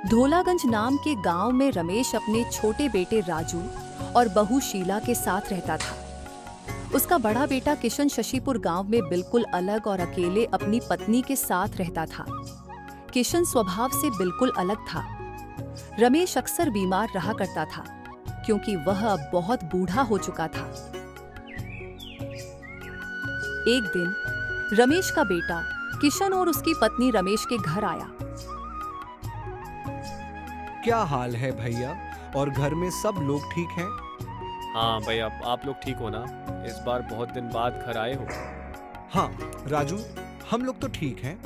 धोलागंज नाम के गांव में रमेश अपने छोटे बेटे राजू और बहू शीला के साथ रहता था। उसका बड़ा बेटा किशन शशिपुर गांव में बिल्कुल अलग और अकेले अपनी पत्नी के साथ रहता था। किशन स्वभाव से बिल्कुल अलग था। रमेश अक्सर बीमार रहा करता था क्योंकि वह अब बहुत बूढ़ा हो चुका था। एक दिन रमेश का बेटा किशन और उसकी पत्नी रमेश के घर आया। क्या हाल है भैया? और घर में सब लोग ठीक हैं? हाँ भैया, आप लोग ठीक हो ना? इस बार बहुत दिन बाद घर आए हो। हाँ राजू, हम लोग तो ठीक हैं।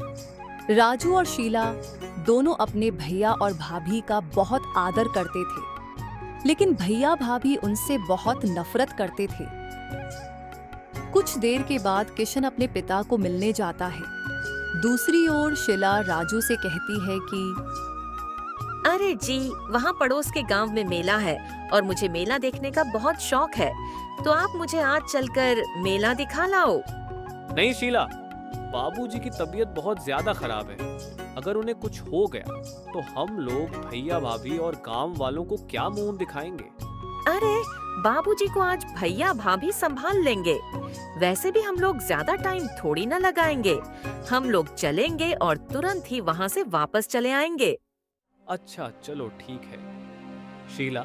राजू और शीला दोनों अपने भैया और भाभी का बहुत आदर करते थे, लेकिन भैया भाभी उनसे बहुत नफरत करते थे। कुछ देर के बाद किशन अपने पिता को मिलने जाता है। दूसरी ओर शीला राजू से कहती है कि अरे जी, वहाँ पड़ोस के गांव में मेला है और मुझे मेला देखने का बहुत शौक है, तो आप मुझे आज चलकर मेला दिखा लाओ। नहीं शीला, बाबूजी की तबीयत बहुत ज्यादा खराब है। अगर उन्हें कुछ हो गया तो हम लोग भैया भाभी और गांव वालों को क्या मुंह दिखाएंगे? अरे बाबूजी को आज भैया भाभी संभाल लेंगे। वैसे भी हम लोग ज्यादा टाइम थोड़ी ना लगाएंगे। हम लोग चलेंगे और तुरंत ही वहाँ से वापस चले आएंगे। अच्छा चलो ठीक है। शीला,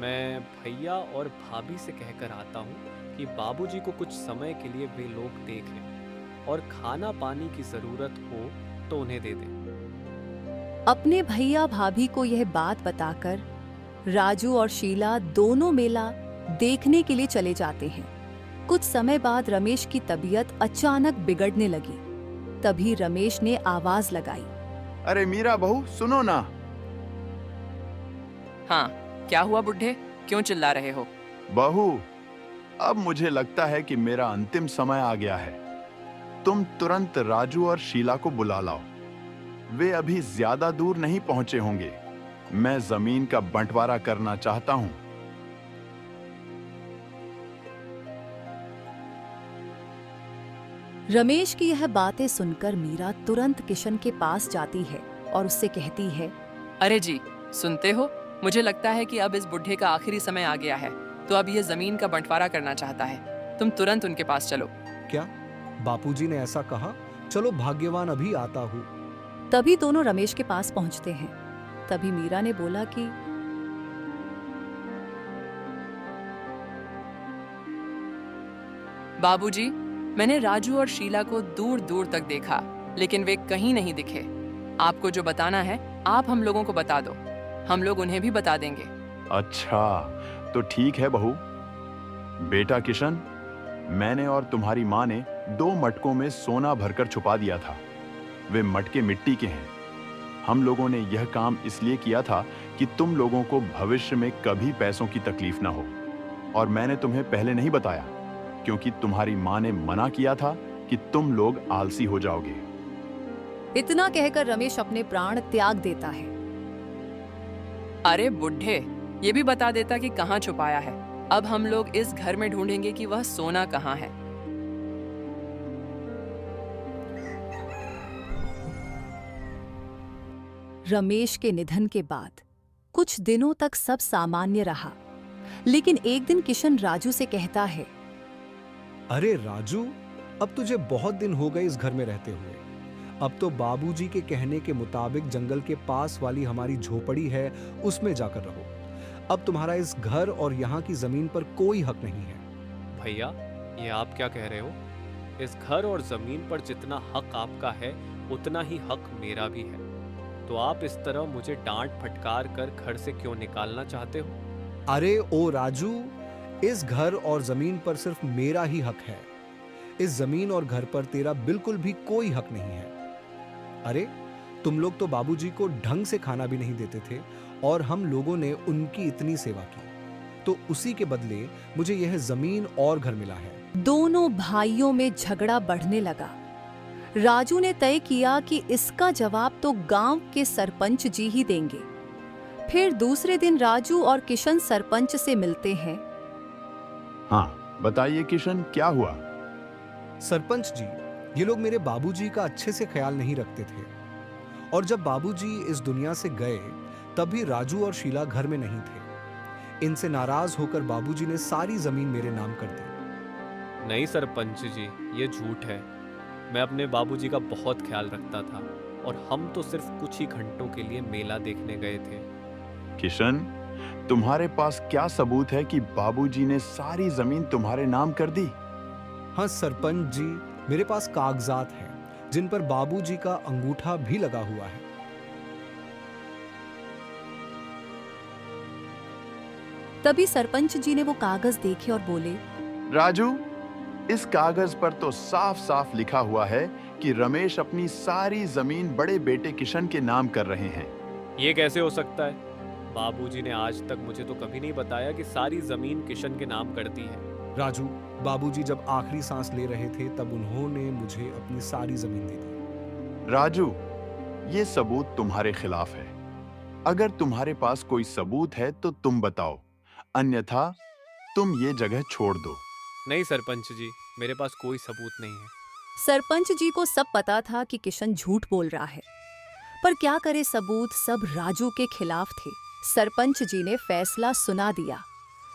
मैं भैया और भाभी से कहकर आता हूँ कि बाबूजी को कुछ समय के लिए वे लोग देख लें और खाना पानी की जरूरत हो तो उन्हें दे दें। अपने भैया भाभी को यह बात बताकर राजू और शीला दोनों मेला देखने के लिए चले जाते हैं। कुछ समय बाद रमेश की तबीयत अचानक बिगड़ने लगी। तभी रमेश ने आवाज लगाई, अरे मीरा बहू, सुनो ना। हाँ, क्या हुआ बुड्ढे? क्यों चिल्ला रहे हो? बहू, अब मुझे लगता है कि मेरा अंतिम समय आ गया है। तुम तुरंत राजू और शीला को बुला लाओ। वे अभी ज्यादा दूर नहीं पहुंचे होंगे। मैं जमीन का बंटवारा करना चाहता हूं। रमेश की यह बातें सुनकर मीरा तुरंत किशन के पास जाती है और उससे कहती है, अरे जी, सुनते हो? मुझे लगता है कि अब इस बुड्ढे का आखिरी समय आ गया है, तो अब ये जमीन का बंटवारा करना चाहता है। तुम तुरंत उनके पास चलो। क्या बापूजी ने ऐसा कहा? चलो, भाग्यवान अभी आता हूँ। तभी दोनों रमेश के पास पहुंचते हैं। तभी मीरा ने बोला कि बाबूजी, मैंने राजू और शीला को दूर दूर तक देखा, लेकिन वे कहीं नहीं दिखे। आपको जो बताना है आप हम लोगों को बता दो, हम लोग उन्हें भी बता देंगे। अच्छा, तो ठीक है बहू। बेटा किशन, मैंने और तुम्हारी माँ ने 2 मटकों में सोना भरकर छुपा दिया था। वे मटके मिट्टी के हैं। हम लोगों ने यह काम इसलिए किया था कि तुम लोगों को भविष्य में कभी पैसों की तकलीफ ना हो। और मैंने तुम्हें पहले नहीं बताया क्योंकि तुम्हारी माँ ने मना किया था कि तुम लोग आलसी हो जाओगे। इतना कहकर रमेश अपने प्राण त्याग देता है। अरे बुड्ढे, ये भी बता देता कि कहाँ छुपाया है। अब हम लोग इस घर में ढूंढेंगे कि वह सोना कहाँ है। रमेश के निधन के बाद कुछ दिनों तक सब सामान्य रहा, लेकिन एक दिन किशन राजू से कहता है, अरे राजू, अब तुझे बहुत दिन हो गए इस घर में रहते हुए। अब तो बाबूजी के कहने के मुताबिक जंगल के पास वाली हमारी झोपड़ी है, उसमें जाकर रहो। अब तुम्हारा इस घर और यहाँ की जमीन पर कोई हक नहीं है। भैया, ये आप क्या कह रहे हो? इस घर और जमीन पर जितना हक आपका है उतना ही हक मेरा भी है। तो आप इस तरह मुझे डांट फटकार कर घर से क्यों निकालना चाहते हो? अरे ओ राजू, इस घर और जमीन पर सिर्फ मेरा ही हक है। इस जमीन और घर पर तेरा बिल्कुल भी कोई हक नहीं है। अरे तुम लोग तो बाबूजी को ढंग से खाना भी नहीं देते थे और हम लोगों ने उनकी इतनी सेवा की, तो उसी के बदले मुझे यह जमीन और घर मिला है। दोनों भाइयों में झगड़ा बढ़ने लगा। राजू ने तय किया कि इसका जवाब तो गांव के सरपंच जी ही देंगे। फिर दूसरे दिन राजू और किशन सरपंच से मिलते हैं। हाँ, बताइए किशन, क्या हुआ? सरपंच जी, ये लोग मेरे बाबूजी का अच्छे से ख्याल नहीं रखते थे और जब बाबूजी इस दुनिया से गए तब भी राजू और शीला घर में नहीं थे। इनसे नाराज होकर बाबूजी ने सारी जमीन मेरे नाम कर दी। नहीं सरपंच जी, ये झूठ है। मैं अपने बाबूजी का बहुत ख्याल रखता था और हम तो सिर्फ कुछ ही घंटों के लिए मेला देखने गए थे। किशन, तुम्हारे पास क्या सबूत है कि बाबूजी ने सारी जमीन तुम्हारे नाम कर दी? हाँ सरपंच जी, मेरे पास कागजात हैं जिन पर बाबूजी का अंगूठा भी लगा हुआ है। तभी सरपंच जी ने वो कागज देखे और बोले, राजू, इस कागज पर तो साफ साफ लिखा हुआ है कि रमेश अपनी सारी जमीन बड़े बेटे किशन के नाम कर रहे हैं। ये कैसे हो सकता है? बाबूजी ने आज तक मुझे तो कभी नहीं बताया कि सारी जमीन किशन के नाम कर दी है। राजू, बाबूजी जब आखिरी सांस ले रहे थे तब उन्होंने मुझे अपनी सारी जमीन दे दी। राजू, ये सबूत तुम्हारे खिलाफ है। अगर तुम्हारे पास कोई सबूत है तो तुम बताओ, अन्यथा तुम ये जगह छोड़ दो। नहीं सरपंच जी, मेरे पास कोई सबूत नहीं है। सरपंच जी को सब पता था कि किशन झूठ बोल रहा है, पर क्या करे, सबूत सब राजू के खिलाफ थे। सरपंच जी ने फैसला सुना दिया।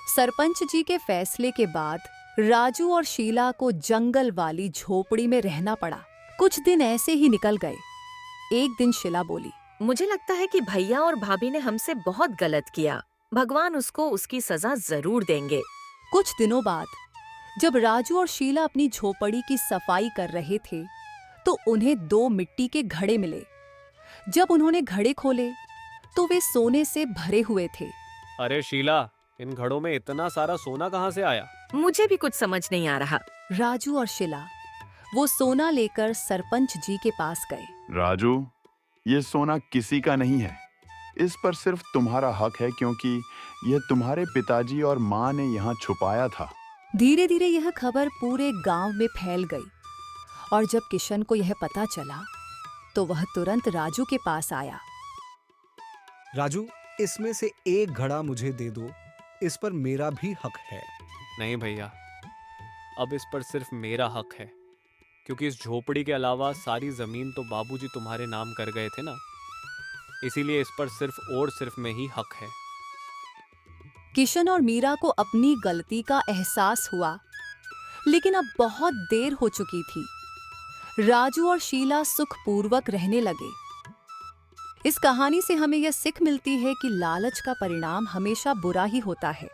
सरपंच जी के फैसले के बाद राजू और शीला को जंगल वाली झोपड़ी में रहना पड़ा। कुछ दिन ऐसे ही निकल गए। एक दिन शीला बोली, मुझे लगता है कि भैया और भाभी ने हमसे बहुत गलत किया। भगवान उसको उसकी सजा जरूर देंगे। कुछ दिनों बाद जब राजू और शीला अपनी झोपड़ी की सफाई कर रहे थे तो उन्हें 2 मिट्टी के घड़े मिले। जब उन्होंने घड़े खोले तो वे सोने से भरे हुए थे। अरे शीला, इन घड़ों में इतना सारा सोना कहाँ से आया? मुझे भी कुछ समझ नहीं आ रहा। राजू और शीला वो सोना लेकर सरपंच जी के पास गए। राजू, ये सोना किसी का नहीं है। इस पर सिर्फ तुम्हारा हक है क्योंकि यह तुम्हारे पिताजी और माँ ने यहाँ छुपाया था। धीरे धीरे यह खबर पूरे गांव में फैल गई और जब किशन को यह पता चला तो वह तुरंत राजू के पास आया। राजू, इसमें से एक घड़ा मुझे दे दो, इस पर मेरा भी हक है। नहीं भैया, अब इस पर सिर्फ मेरा हक है, क्योंकि इस झोपड़ी के अलावा सारी जमीन तो बाबूजी तुम्हारे नाम कर गए थे ना, इसीलिए इस पर सिर्फ में ही हक है। किशन और मीरा को अपनी गलती का एहसास हुआ, लेकिन अब बहुत देर हो चुकी थी। राजू और शीला सुखपूर्वक रहने लगे। इस कहानी से हमें यह सीख मिलती है कि लालच का परिणाम हमेशा बुरा ही होता है।